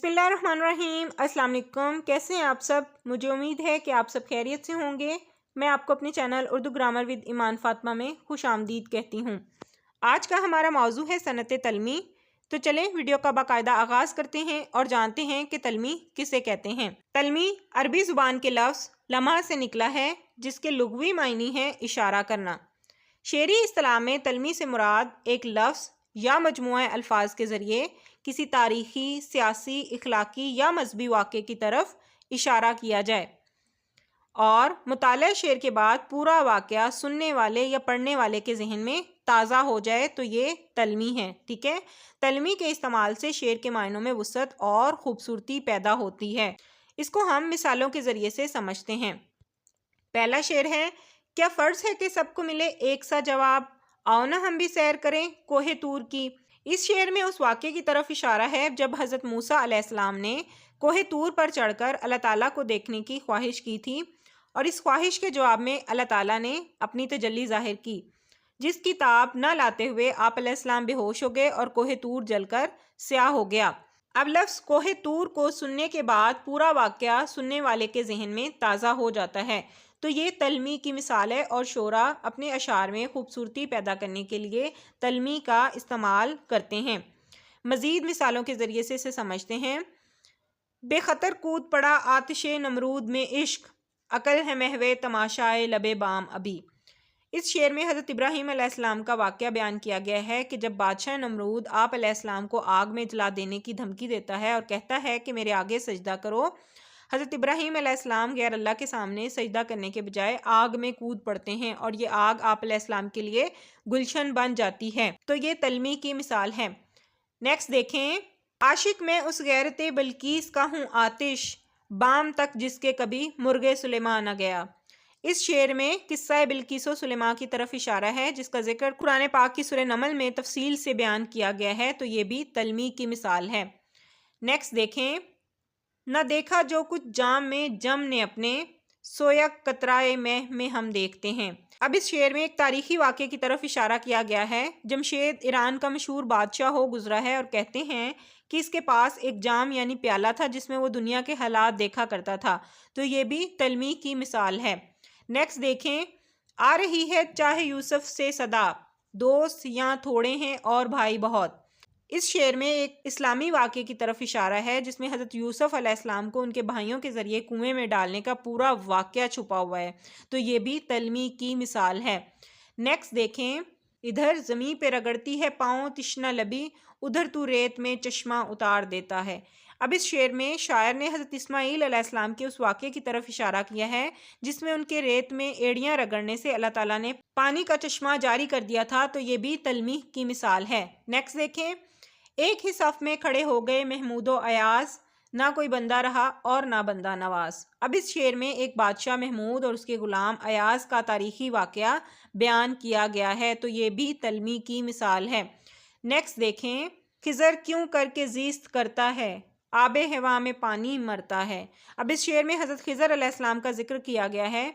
बिस्मिल्लाहिर्रहमानिर्रहीम। अस्सलाम वालेकुम। कैसे हैं आप सब? मुझे उम्मीद है कि आप सब खैरियत से होंगे। मैं आपको अपने चैनल उर्दू ग्रामर विद ईमान फातिमा में खुश आमदीद कहती हूँ। आज का हमारा मौजू है सनत तलमी। तो चलें वीडियो का बाकायदा आगाज़ करते हैं और जानते हैं कि तलमी किसे कहते हैं। तलमी अरबी ज़ुबान के लफ्ज़ लम्हा से निकला है, जिसके लुग़वी मायनी है इशारा करना। शेरी इस्तिलाह में तलमी से मुराद एक लफ्ज़ या मजमूआ अल्फाज के ज़रिए किसी तारीख़ी, सियासी, इखलाकी या मजहबी वाक़े की तरफ इशारा किया जाए और मुताले शेर के बाद पूरा वाक़या सुनने वाले या पढ़ने वाले के जहन में ताज़ा हो जाए तो ये तलमी है। ठीक है, तलमी के इस्तेमाल से शेर के मायनों में वुसअत और ख़ूबसूरती पैदा होती है। इसको हम मिसालों के ज़रिए से समझते हैं। पहला शेर है, क्या फ़र्ज़ है कि सबको मिले एक सा जवाब, आओ ना हम भी सैर करें कोहे तूर की। इस शेर में उस वाक़े की तरफ इशारा है जब हज़रत मूसा अलैहिस्सलाम ने कोहे तूर पर चढ़कर अल्लाह ताला को देखने की ख्वाहिश की थी और इस ख्वाहिश के जवाब में अल्लाह ताला ने अपनी तजल्ली ज़ाहिर की, जिसकी ताब न लाते हुए आप अलैहिस्सलाम बेहोश हो गए और कोहे तूर जलकर स्याह हो गया। अब लफ्ज़ कोहे तूर को सुनने के बाद पूरा वाक़या सुनने वाले के जहन में ताज़ा हो जाता है। तो ये तलमी की मिसाल है और शोरा अपने अशार में खूबसूरती पैदा करने के लिए तलमी का इस्तेमाल करते हैं। मज़ीद मिसालों के ज़रिए से इसे समझते हैं। बेखतर कूद पड़ा आतिशे नमरूद में इश्क, अकल है महवे तमाशाए लबे बाम अभी। इस शेर में हज़रत इब्राहीम अलैहिस्सलाम का वाक़या बयान किया गया है कि जब बादशाह नमरूद आप अलैहिस्सलाम को आग में जला देने की धमकी देता है और कहता है कि मेरे आगे सजदा करो, हज़रत इब्राहीम अलैहिस्सलाम गैर अल्लाह के सामने सजदा करने के बजाय आग में कूद पड़ते हैं और ये आग आप अलैहिस्सलाम के लिए गुलशन बन जाती है। तो ये तलमी की मिसाल है। नेक्स्ट देखें, आशिक में उस गैरत बल्कीस का हूँ आतिश, बाम तक जिसके कभी मुर्गे सुलेमान न गया। इस शेर में किस्सा बिल्कीस सुलेमान की तरफ इशारा है, जिसका जिक्र कुरान पाक की सूरह नमल में तफसील से बयान किया गया है। तो ये भी तलमी की मिसाल है। नेक्स्ट देखें, न देखा जो कुछ जाम में जम ने अपने, सोया कतराए में हम देखते हैं। अब इस शेर में एक तारीखी वाक़े की तरफ इशारा किया गया है। जमशेद ईरान का मशहूर बादशाह हो गुजरा है और कहते हैं कि इसके पास एक जाम यानी प्याला था जिसमें वो दुनिया के हालात देखा करता था। तो ये भी तलमी की मिसाल है। नेक्स्ट देखें, आ रही है चाहे यूसुफ से सदा, दोस्त यहाँ थोड़े हैं और भाई बहुत। इस शेर में एक इस्लामी वाक़े की तरफ इशारा है जिसमें हज़रत यूसुफ अलैहिस्सलाम को उनके भाइयों के ज़रिए कुएं में डालने का पूरा वाक़या छुपा हुआ है। तो ये भी तलमी की मिसाल है। नेक्स्ट देखें, इधर ज़मीं पे रगड़ती है पाँव तिश्ना लबी, उधर तू रेत में चश्मा उतार देता है। अब इस शेर में शायर ने हज़रत इस्माईल अलैहिस्सलाम के उस वाक़े की तरफ इशारा किया है जिसमें उनके रेत में एड़ियाँ रगड़ने से अल्लाह ताला ने पानी का चश्मा जारी कर दिया था। तो ये भी तलमी की मिसाल है। नेक्स्ट देखें, एक ही सफ़ में खड़े हो गए महमूदो अयाज, ना कोई बंदा रहा और ना बंदा नवाज। अब इस शेर में एक बादशाह महमूद और उसके ग़ुलाम अयाज का तारीख़ी वाक़या बयान किया गया है। तो ये भी तलमी की मिसाल है। नेक्स्ट देखें, खिज़र क्यों करके ज़ीस्त करता है, आबे हवा में पानी मरता है। अब इस शेर में हज़रत खिज़र अलैहिस्सलाम का जिक्र किया गया है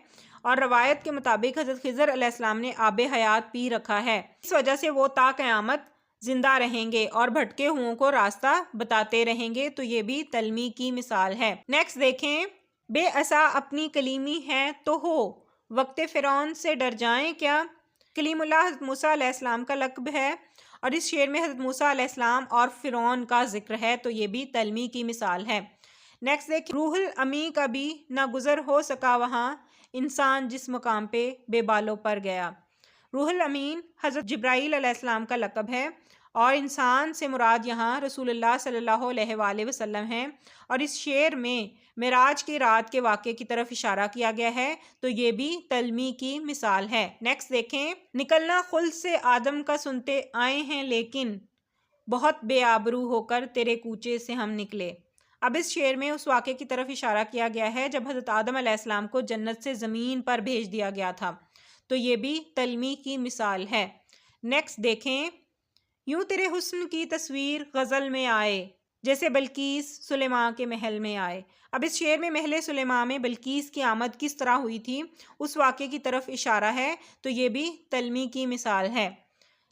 और रवायत के मुताबिक हज़रत खिज़र अलैहिस्सलाम ने आबे हयात पी रखा है। इस वजह से वो ता क़यामत जिंदा रहेंगे और भटके हुओं को रास्ता बताते रहेंगे। तो ये भी तलमी की मिसाल है। नेक्स्ट देखें, बेअसा अपनी कलीमी है तो हो, वक्त फ़िरौन से डर जाएं क्या। कलीमुल्लाह हज़रत मूसा अलैहिस्सलाम का लक़ब है और इस शेर में हज़रत मूसा अलैहिस्सलाम और फ़िरौन का जिक्र है। तो ये भी तलमी की मिसाल है। नेक्स्ट देखें, रूहुल अमी का भी ना गुज़र हो सका वहाँ, इंसान जिस मुकाम पे बेबालों पर गया। रूहुल अमीन हज़रत जिब्राईल अलैहिस्सलाम का लक़ब है और इंसान से मुराद यहाँ रसूलुल्लाह सल्लल्लाहु अलैहि वसल्लम हैं और इस शेर में मेराज की रात के वाक़े की तरफ इशारा किया गया है। तो ये भी तलमी की मिसाल है। नेक्स्ट देखें, निकलना खुल्द से आदम का सुनते आए हैं लेकिन, बहुत बेआबरू होकर तेरे कूचे से हम निकले। अब इस शेर में उस वाक़े की तरफ इशारा किया गया है जब हज़रत आदम अलैहिस्सलाम को जन्नत से ज़मीन पर भेज दिया गया था। तो ये भी तलमी की मिसाल है। नेक्स्ट देखें, यूं तेरे हुस्न की तस्वीर गज़ल में आए, जैसे बल्कीस सुलेमान के महल में आए। अब इस शेर में महल सुलेमान में बल्कीस की आमद किस तरह हुई थी उस वाक़े की तरफ इशारा है। तो ये भी तलमी की मिसाल है।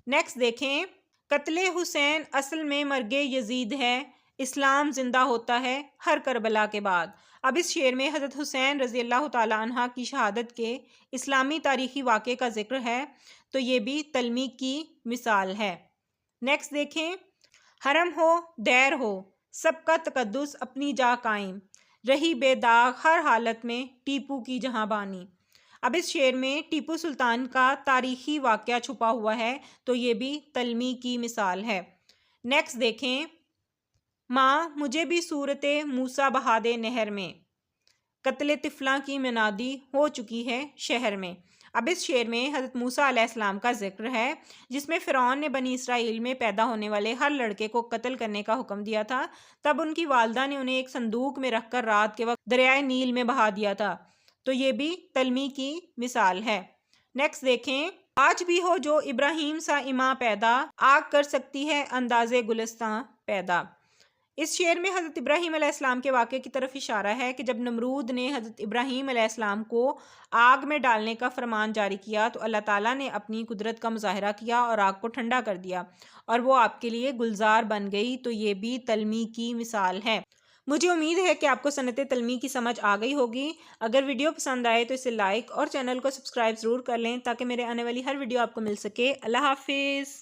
नेक्स्ट देखें, कत्ले हुसैन असल में मर्गे यजीद है, اسلام زندہ ہوتا ہے ہر کربلا کے بعد۔ اب اس شعر میں حضرت حسین رضی اللہ تعالیٰ عنہ کی شہادت کے اسلامی تاریخی واقعے کا ذکر ہے، تو یہ بھی تلمی کی مثال ہے۔ نیکسٹ دیکھیں، حرم ہو دیر ہو سب کا تقدس اپنی جا قائم، رہی بے داغ ہر حالت میں ٹیپو کی جہاں بانی۔ اب اس شعر میں ٹیپو سلطان کا تاریخی واقعہ چھپا ہوا ہے، تو یہ بھی تلمی کی مثال ہے۔ نیکسٹ دیکھیں، ماں مجھے بھی صورت موسیٰ بہا دے نہر میں، قتل طفلاں کی منادی ہو چکی ہے شہر میں۔ اب اس شعر میں حضرت موسیٰ علیہ السلام کا ذکر ہے، جس میں فرعون نے بنی اسرائیل میں پیدا ہونے والے ہر لڑکے کو قتل کرنے کا حکم دیا تھا۔ تب ان کی والدہ نے انہیں ایک صندوق میں رکھ کر رات کے وقت دریائے نیل میں بہا دیا تھا، تو یہ بھی تلمی کی مثال ہے۔ نیکسٹ دیکھیں، آج بھی ہو جو ابراہیم سا ایماں پیدا، آگ کر سکتی ہے انداز گلستاں پیدا۔ اس شعر میں حضرت ابراہیم علیہ السلام کے واقعے کی طرف اشارہ ہے کہ جب نمرود نے حضرت ابراہیم علیہ السلام کو آگ میں ڈالنے کا فرمان جاری کیا تو اللہ تعالیٰ نے اپنی قدرت کا مظاہرہ کیا اور آگ کو ٹھنڈا کر دیا اور وہ آپ کے لیے گلزار بن گئی، تو یہ بھی تلمی کی مثال ہے۔ مجھے امید ہے کہ آپ کو صنعت تلمی کی سمجھ آ گئی ہوگی۔ اگر ویڈیو پسند آئے تو اسے لائک اور چینل کو سبسکرائب ضرور کر لیں تاکہ میرے آنے والی ہر ویڈیو آپ کو مل سکے۔ اللہ حافظ۔